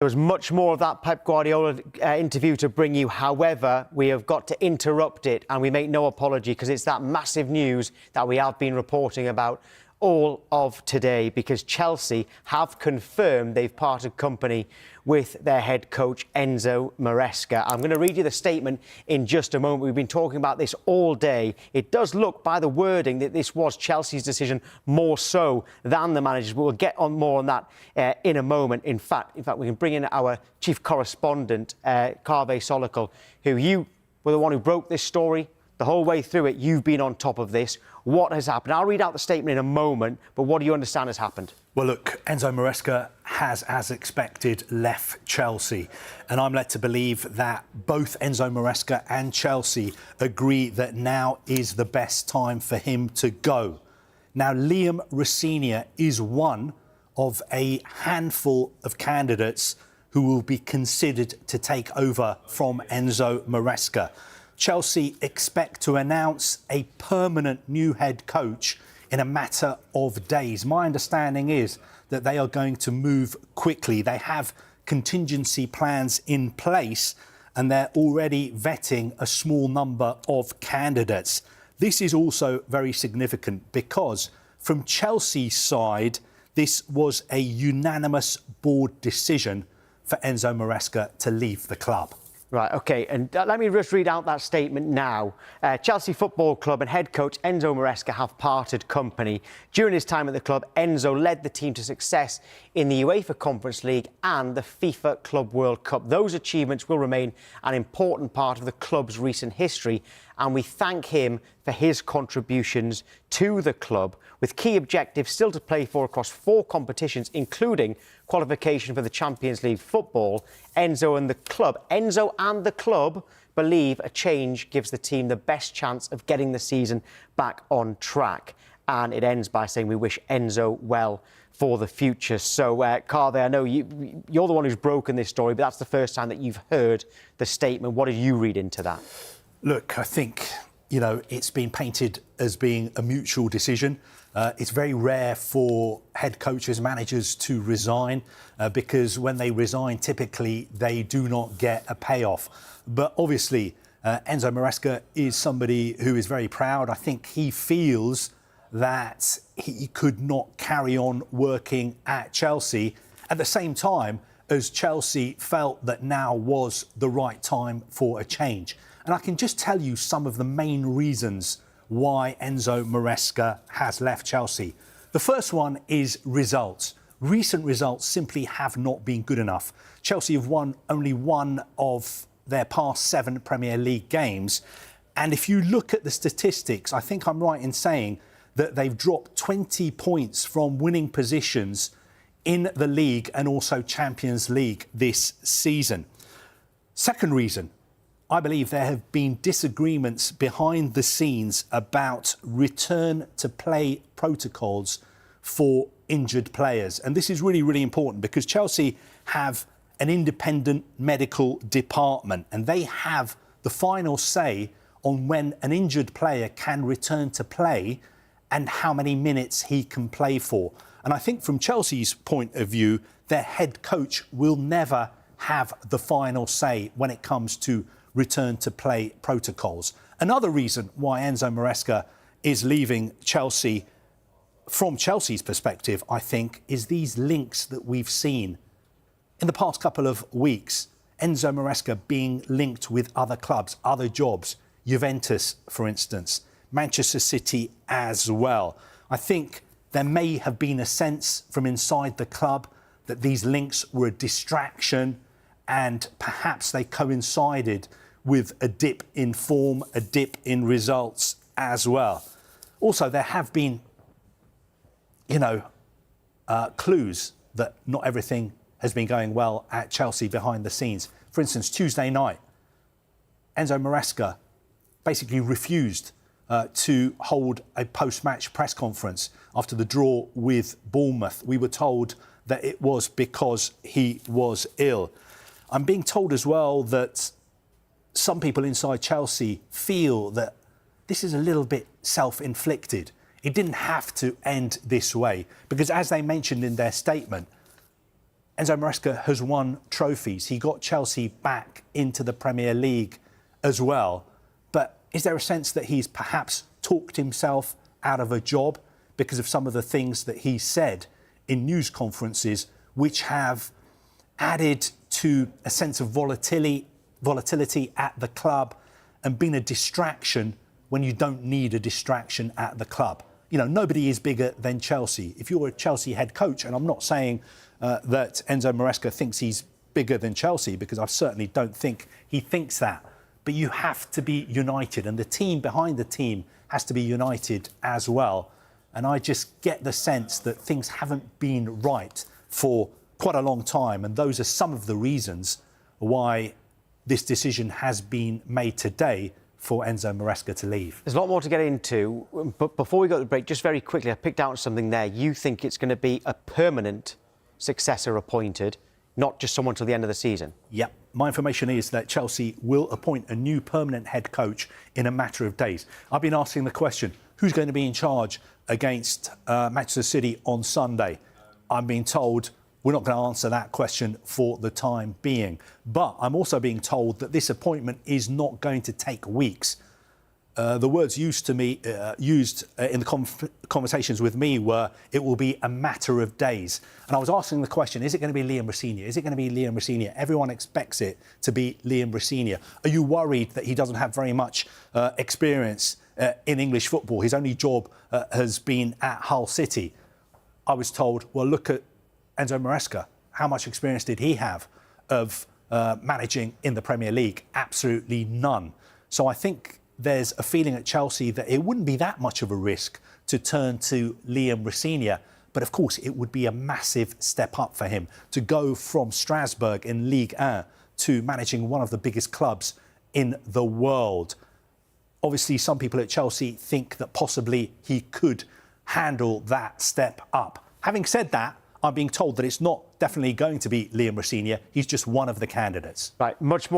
There was much more of that Pep Guardiola interview to bring you. However, we have got to interrupt it, and we make no apology because it's that massive news that we have been reporting about all of today, because Chelsea have confirmed they've parted company with their head coach Enzo Maresca. I'm going to read you the statement in just a moment. We've been talking about this all day. It does look, by the wording, that this was Chelsea's decision more so than the manager's, but we'll get on more on that in a moment. In fact, we can bring in our chief correspondent, Carve Solical, who you were the one who broke this story. The whole way through it, you've been on top of this. What has happened? I'll read out the statement in a moment, but what do you understand has happened? Well, look, Enzo Maresca has, as expected, left Chelsea. And I'm led to believe that both Enzo Maresca and Chelsea agree that now is the best time for him to go. Now, Liam Rosenior is one of a handful of candidates who will be considered to take over from Enzo Maresca. Chelsea expect to announce a permanent new head coach in a matter of days. My understanding is that they are going to move quickly. They have contingency plans in place and they're already vetting a small number of candidates. This is also very significant because from Chelsea's side, this was a unanimous board decision for Enzo Maresca to leave the club. Right, OK, and let me just read out that statement now. Chelsea Football Club and head coach Enzo Maresca have parted company. During his time at the club, Enzo led the team to success in the UEFA Conference League and the FIFA Club World Cup. Those achievements will remain an important part of the club's recent history, and we thank him for his contributions to the club, with key objectives still to play for across 4 competitions, including qualification for the Champions League football. Enzo and the club believe a change gives the team the best chance of getting the season back on track. And it ends by saying we wish Enzo well for the future. So, Carve, I know you're the one who's broken this story, but that's the first time that you've heard the statement. What did you read into that? Look, I think, it's been painted as being a mutual decision. It's very rare for head coaches, managers to resign because when they resign, typically they do not get a payoff. But obviously, Enzo Maresca is somebody who is very proud. I think he feels that he could not carry on working at Chelsea at the same time as Chelsea felt that now was the right time for a change. And I can just tell you some of the main reasons why Enzo Maresca has left Chelsea. The first one is results. Recent results simply have not been good enough. Chelsea have won only one of their past 7 Premier League games. And if you look at the statistics, I think I'm right in saying that they've dropped 20 points from winning positions in the league and also Champions League this season. Second reason, I believe there have been disagreements behind the scenes about return to play protocols for injured players. And this is really, really important because Chelsea have an independent medical department and they have the final say on when an injured player can return to play and how many minutes he can play for. And I think from Chelsea's point of view, their head coach will never have the final say when it comes to return to play protocols. Another reason why Enzo Maresca is leaving Chelsea, from Chelsea's perspective, I think, is these links that we've seen in the past couple of weeks. Enzo Maresca being linked with other clubs, other jobs, Juventus, for instance, Manchester City as well. I think there may have been a sense from inside the club that these links were a distraction and perhaps they coincided with a dip in form, a dip in results as well. Also, there have been, clues that not everything has been going well at Chelsea behind the scenes. For instance, Tuesday night, Enzo Maresca basically refused to hold a post-match press conference after the draw with Bournemouth. We were told that it was because he was ill. I'm being told as well that some people inside Chelsea feel that this is a little bit self-inflicted. It didn't have to end this way because, as they mentioned in their statement, Enzo Maresca has won trophies. He got Chelsea back into the Premier League as well. But is there a sense that he's perhaps talked himself out of a job because of some of the things that he said in news conferences, which have added to a sense of volatility at the club and been a distraction when you don't need a distraction at the club? You know, nobody is bigger than Chelsea. If you're a Chelsea head coach, and I'm not saying that Enzo Maresca thinks he's bigger than Chelsea, because I certainly don't think he thinks that, but you have to be united, and the team behind the team has to be united as well. And I just get the sense that things haven't been right for quite a long time, and those are some of the reasons why this decision has been made today for Enzo Maresca to leave. There's a lot more to get into, but before we go to the break, just very quickly, I picked out something there. You think it's going to be a permanent successor appointed, not just someone till the end of the season? Yep. My information is that Chelsea will appoint a new permanent head coach in a matter of days. I've been asking the question, who's going to be in charge against Manchester City on Sunday? I'm being told we're not going to answer that question for the time being. But I'm also being told that this appointment is not going to take weeks. The words used in the conversations with me were, it will be a matter of days. And I was asking the question, is it going to be Liam Rosenior? Is it going to be Liam Rosenior? Everyone expects it to be Liam Rosenior. Are you worried that he doesn't have very much experience in English football? His only job has been at Hull City. I was told, well, look at Enzo Maresca. How much experience did he have of managing in the Premier League? Absolutely none. So I think there's a feeling at Chelsea that it wouldn't be that much of a risk to turn to Liam Rosenior. But of course, it would be a massive step up for him to go from Strasbourg in Ligue 1 to managing one of the biggest clubs in the world. Obviously, some people at Chelsea think that possibly he could handle that step up. Having said that, I'm being told that it's not definitely going to be Liam Rosenior. He's just one of the candidates. Right, much more.